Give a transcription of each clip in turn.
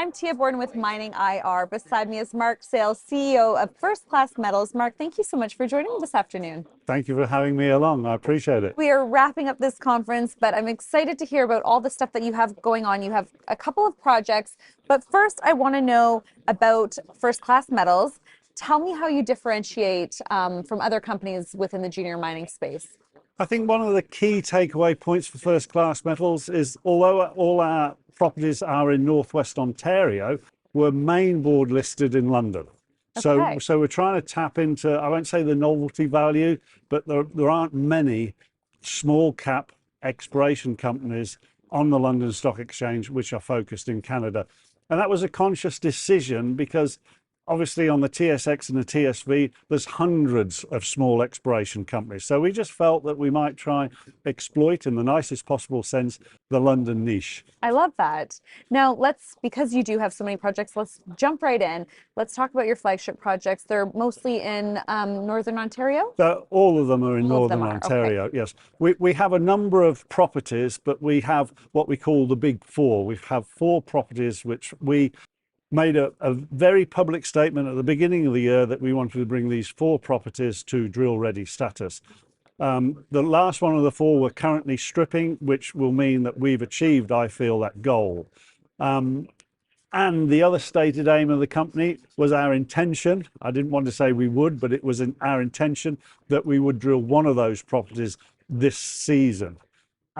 I'm Tia Borden with Mining IR. Beside me is Mark Sales, CEO of First Class Metals. Mark, thank you so much for joining me this afternoon. Thank you for having me along. I appreciate it. We are wrapping up this conference, but I'm excited to hear about all the stuff that you have going on. You have a couple of projects, but first I want to know about First Class Metals. Tell me how you differentiate from other companies within the junior mining space. I think one of the key takeaway points for First Class Metals is although all our properties are in Northwest Ontario, we're main board listed in London. Okay. So we're trying to tap into, I won't say the novelty value, but there aren't many small cap exploration companies on the London Stock Exchange which are focused in Canada. And that was a conscious decision because obviously on the TSX and the TSV, there's hundreds of small exploration companies. So we just felt that we might try exploit in the nicest possible sense, the London niche. I love that. Now because you do have so many projects, let's jump right in. Let's talk about your flagship projects. They're mostly in Northern Ontario? All of them are in Northern are. Ontario, Okay. yes. We have a number of properties, but we have what we call the big four. We have 4 properties which we made a very public statement at the beginning of the year that we wanted to bring these 4 properties to drill ready status. The last one of the 4 we're currently stripping, which will mean that we've achieved, I feel, that goal. And the other stated aim of the company was our intention. I didn't want to say we would, but it was our intention that we would drill one of those properties this season.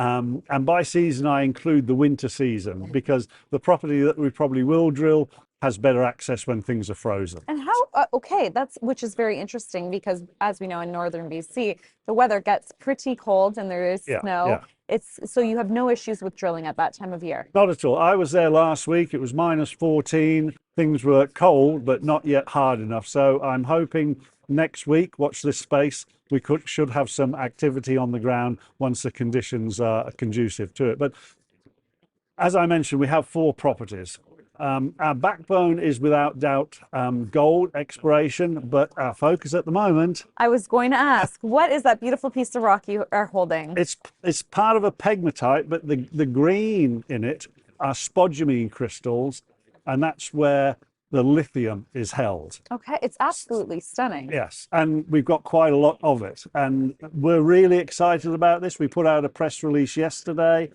And by season, I include the winter season because the property that we probably will drill has better access when things are frozen. And how, okay, which is very interesting because as we know in northern BC, the weather gets pretty cold and there is snow. Yeah. So you have no issues with drilling at that time of year? Not at all. I was there last week. It was -14. Things were cold, but not yet hard enough. So I'm hoping next week, watch this space, we should have some activity on the ground once the conditions are conducive to it. But as I mentioned, we have 4 properties. Our backbone is without doubt gold exploration, but our focus at the moment. I was going to ask, what is that beautiful piece of rock you are holding? It's part of a pegmatite, but the green in it are spodumene crystals, and that's where the lithium is held. Okay, it's absolutely stunning. Yes, and we've got quite a lot of it, and we're really excited about this. We put out a press release yesterday,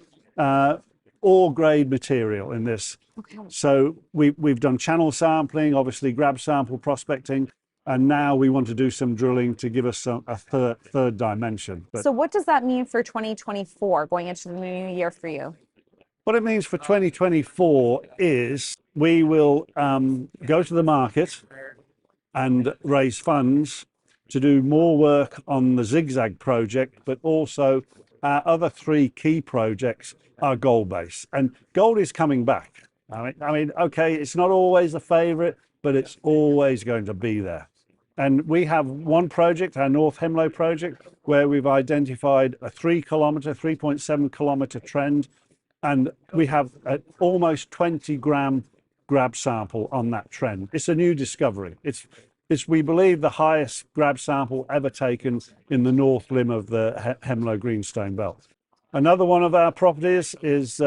ore grade material in this. Okay. So we've done channel sampling, obviously grab sample prospecting, and now we want to do some drilling to give us a third dimension. So what does that mean for 2024, going into the new year for you? What it means for 2024 is we will go to the market and raise funds to do more work on the Zigzag project, but also our other 3 key projects are gold based, and gold is coming back. I mean, okay, it's not always a favorite, but it's always going to be there. And we have one project, our North Hemlo project, where we've identified a 3.7 kilometer trend, and we have an almost 20 gram grab sample on that trend. It's a new discovery. It's we believe the highest grab sample ever taken in the north limb of the Hemlo Greenstone Belt. Another one of our properties is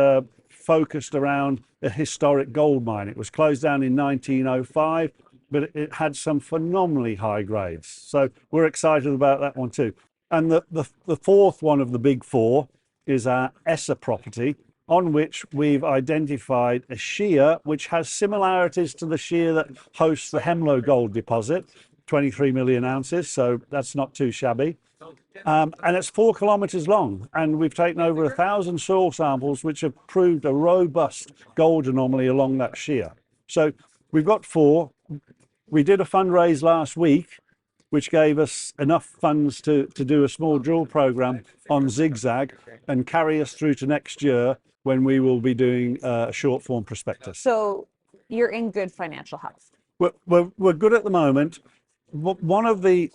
focused around a historic gold mine. It was closed down in 1905, but it had some phenomenally high grades. So we're excited about that one too. And the fourth one of the big 4 is our Essa property, on which we've identified a shear which has similarities to the shear that hosts the Hemlo gold deposit, 23 million ounces, so that's not too shabby. And it's 4 kilometers long, and we've taken over 1,000 soil samples which have proved a robust gold anomaly along that shear. So we've got 4. We did a fundraise last week which gave us enough funds to do a small drill program on Zigzag and carry us through to next year when we will be doing a short form prospectus. So you're in good financial health. We're good at the moment. One of the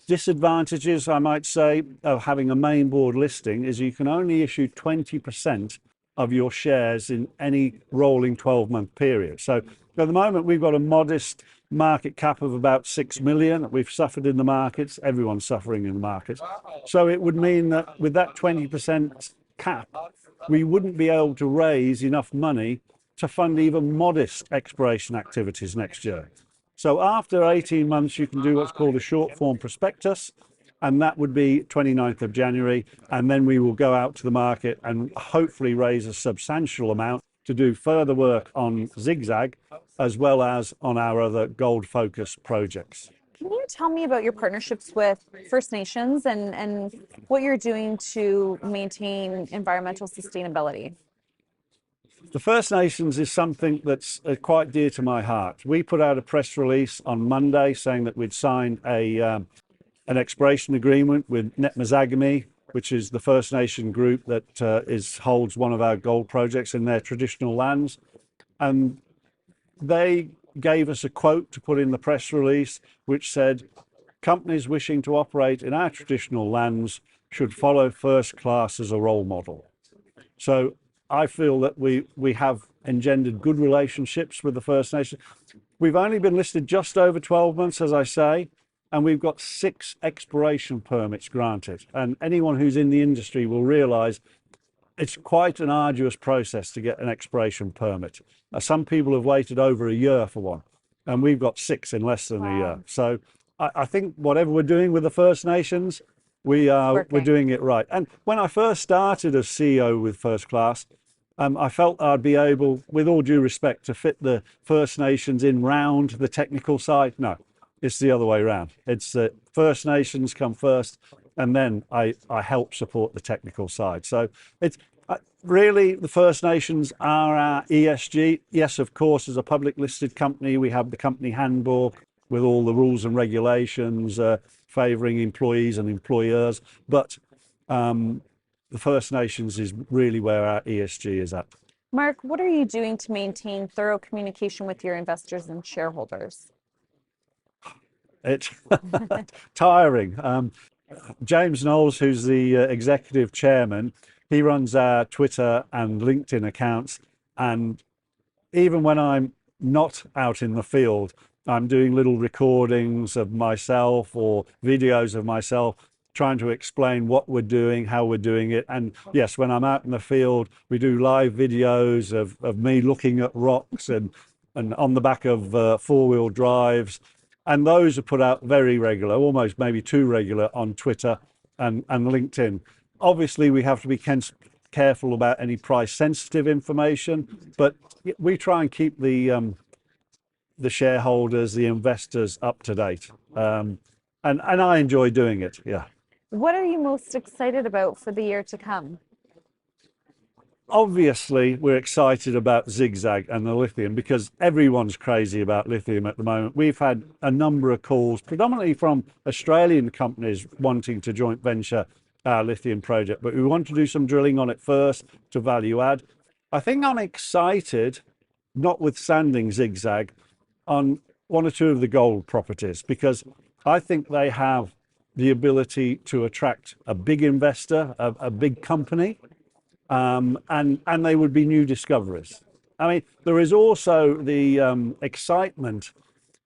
disadvantages, I might say, of having a main board listing is you can only issue 20% of your shares in any rolling 12-month period. So at the moment, we've got a modest market cap of about 6 million. We've suffered in the markets. Everyone's suffering in the markets. So it would mean that with that 20% cap, we wouldn't be able to raise enough money to fund even modest exploration activities next year. So after 18 months, you can do what's called a short form prospectus, and that would be 29th of January. And then we will go out to the market and hopefully raise a substantial amount to do further work on Zigzag, as well as on our other gold-focused projects. Can you tell me about your partnerships with First Nations and what you're doing to maintain environmental sustainability? The First Nations is something that's quite dear to my heart. We put out a press release on Monday saying that we'd signed an exploration agreement with Netmazagami, which is the First Nation group that holds one of our gold projects in their traditional lands. And they gave us a quote to put in the press release, which said, companies wishing to operate in our traditional lands should follow First Class as a role model. So I feel that we have engendered good relationships with the First Nation. We've only been listed just over 12 months, as I say, and we've got 6 exploration permits granted. And anyone who's in the industry will realize it's quite an arduous process to get an exploration permit. Some people have waited over a year for one, and we've got 6 in less than a year. So I think whatever we're doing with the First Nations, we're doing it right. And when I first started as CEO with First Class, I felt I'd be able, with all due respect, to fit the First Nations in round the technical side. No, it's the other way around. It's the First Nations come first, and then I help support the technical side. So it's really, the First Nations are our ESG. Yes, of course, as a public listed company, we have the company handbook with all the rules and regulations favouring employees and employers. But the First Nations is really where our ESG is at. Mark, what are you doing to maintain thorough communication with your investors and shareholders? It's tiring. James Knowles, who's the executive chairman, he runs our Twitter and LinkedIn accounts. And even when I'm not out in the field, I'm doing little recordings of myself or videos of myself, trying to explain what we're doing, how we're doing it. And yes, when I'm out in the field, we do live videos of me looking at rocks and on the back of four-wheel drives. And those are put out very regular, almost maybe too regular, on Twitter and LinkedIn. Obviously, we have to be careful about any price-sensitive information, but we try and keep the shareholders, the investors, up to date. And I enjoy doing it, yeah. What are you most excited about for the year to come? Obviously, we're excited about Zigzag and the lithium because everyone's crazy about lithium at the moment. We've had a number of calls, predominantly from Australian companies wanting to joint venture our lithium project, but we want to do some drilling on it first to value add. I think I'm excited, notwithstanding Zigzag, on 1 or 2 of the gold properties because I think they have the ability to attract a big investor, a big company. And they would be new discoveries. I mean, there is also the excitement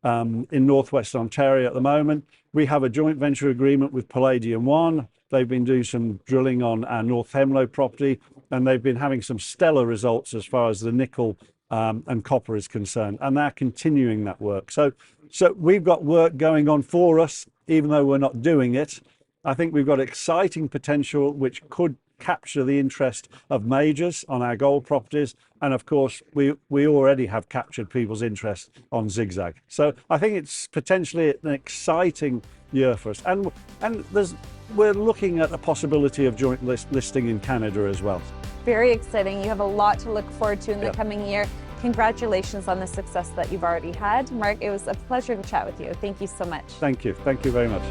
in Northwest Ontario at the moment. We have a joint venture agreement with Palladium One. They've been doing some drilling on our North Hemlo property, and they've been having some stellar results as far as the nickel and copper is concerned, and they're continuing that work. So we've got work going on for us, even though we're not doing it. I think we've got exciting potential which could capture the interest of majors on our gold properties, and of course we already have captured people's interest on Zigzag. So I think it's potentially an exciting year for us, and we're looking at a possibility of joint listing in Canada as well. Very exciting. You have a lot to look forward to in the coming year. Congratulations on the success that you've already had. Mark, it was a pleasure to chat with you. Thank you so much. Thank you very much.